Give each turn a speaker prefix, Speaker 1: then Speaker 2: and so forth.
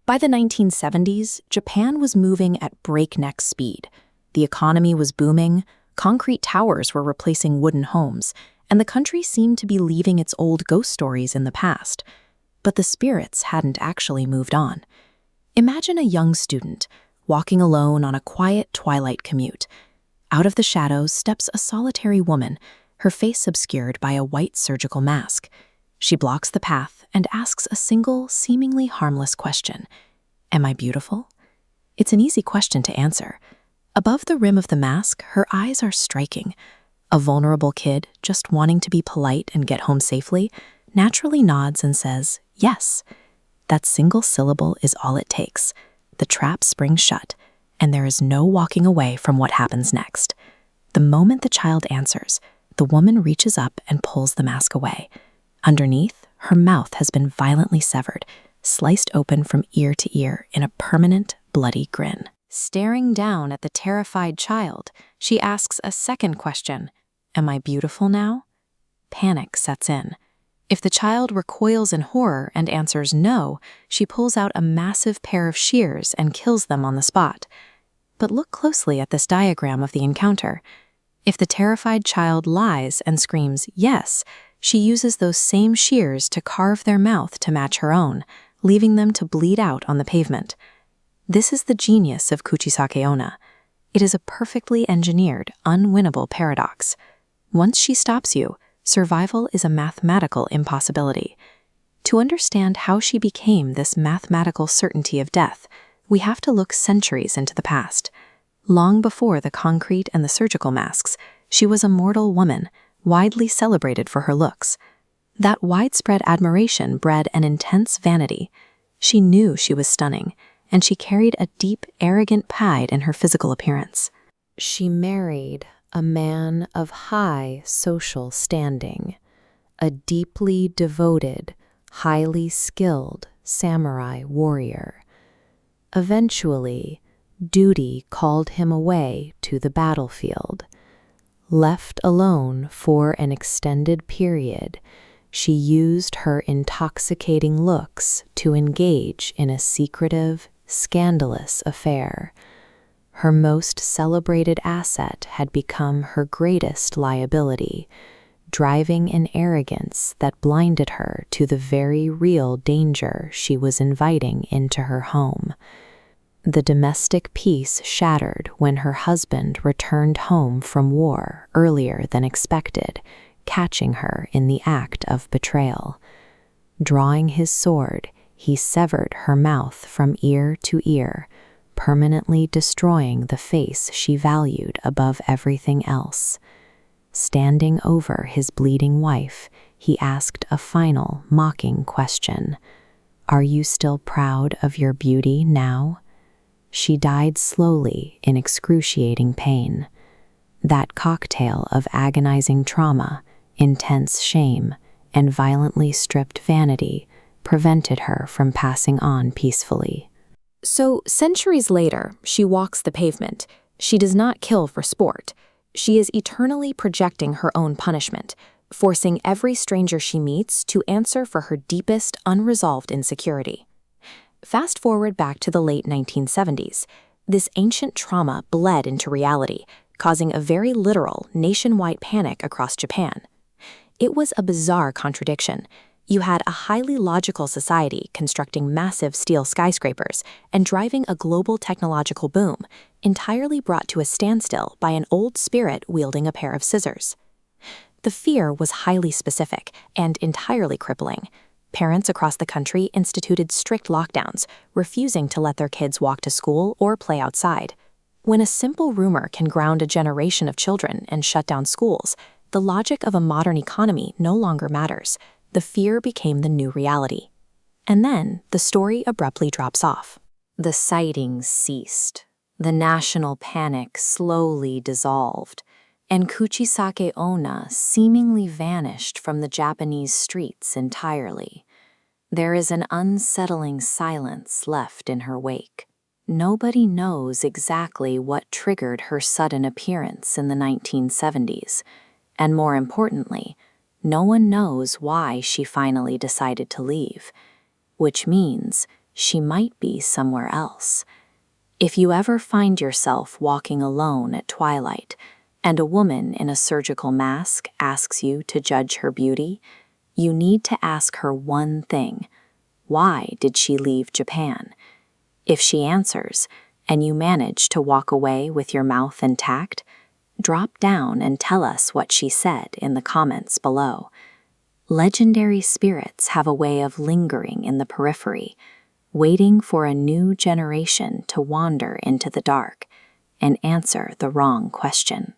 Speaker 1: By the 1970s, Japan was moving at breakneck speed. The economy was booming, concrete towers were replacing wooden homes, and the country seemed to be leaving its old ghost stories in the past. But the spirits hadn't actually moved on. Imagine a young student walking alone on a quiet twilight commute. Out of the shadows steps a solitary woman, her face obscured by a white surgical mask. She blocks the path and asks a single, seemingly harmless question. Am I beautiful? It's an easy question to answer. Above the rim of the mask, her eyes are striking. A vulnerable kid, just wanting to be polite and get home safely, naturally nods and says, yes. That single syllable is all it takes. The trap springs shut, and there is no walking away from what happens next. The moment the child answers, the woman reaches up and pulls the mask away. Underneath, her mouth has been violently severed, sliced open from ear to ear in a permanent, bloody grin. Staring down at the terrified child, she asks a second question. Am I beautiful now? Panic sets in. If the child recoils in horror and answers no, she pulls out a massive pair of shears and kills them on the spot. But look closely at this diagram of the encounter. If the terrified child lies and screams yes, she uses those same shears to carve their mouth to match her own, leaving them to bleed out on the pavement. This is the genius of Kuchisake Onna. It is a perfectly engineered, unwinnable paradox. Once she stops you, survival is a mathematical impossibility. To understand how she became this mathematical certainty of death, we have to look centuries into the past. Long before the concrete and the surgical masks, she was a mortal woman, widely celebrated for her looks. That widespread admiration bred an intense vanity. She knew she was stunning, and she carried a deep, arrogant pride in her physical appearance. She married a man of high social standing, a deeply devoted, highly skilled samurai warrior. Eventually, duty called him away to the battlefield. Left alone for an extended period, she used her intoxicating looks to engage in a secretive, scandalous affair. Her most celebrated asset had become her greatest liability, driving an arrogance that blinded her to the very real danger she was inviting into her home. The domestic peace shattered when her husband returned home from war earlier than expected, catching her in the act of betrayal. Drawing his sword, he severed her mouth from ear to ear, permanently destroying the face she valued above everything else. Standing over his bleeding wife, he asked a final, mocking question. Are you still proud of your beauty now? She died slowly in excruciating pain. That cocktail of agonizing trauma, intense shame, and violently stripped vanity prevented her from passing on peacefully. So, centuries later, she walks the pavement. She does not kill for sport. She is eternally projecting her own punishment, forcing every stranger she meets to answer for her deepest, unresolved insecurity. Fast forward back to the late 1970s. This ancient trauma bled into reality, causing a very literal, nationwide panic across Japan. It was a bizarre contradiction. You had a highly logical society constructing massive steel skyscrapers and driving a global technological boom, entirely brought to a standstill by an old spirit wielding a pair of scissors. The fear was highly specific and entirely crippling. Parents across the country instituted strict lockdowns, refusing to let their kids walk to school or play outside. When a simple rumor can ground a generation of children and shut down schools, the logic of a modern economy no longer matters. The fear became the new reality. And then the story abruptly drops off. The sightings ceased. The national panic slowly dissolved, and Kuchisake Onna seemingly vanished from the Japanese streets entirely. There is an unsettling silence left in her wake. Nobody knows exactly what triggered her sudden appearance in the 1970s, and more importantly, no one knows why she finally decided to leave, which means she might be somewhere else. If you ever find yourself walking alone at twilight, and a woman in a surgical mask asks you to judge her beauty, you need to ask her one thing: why did she leave Japan? If she answers, and you manage to walk away with your mouth intact, drop down and tell us what she said in the comments below. Legendary spirits have a way of lingering in the periphery, waiting for a new generation to wander into the dark and answer the wrong question.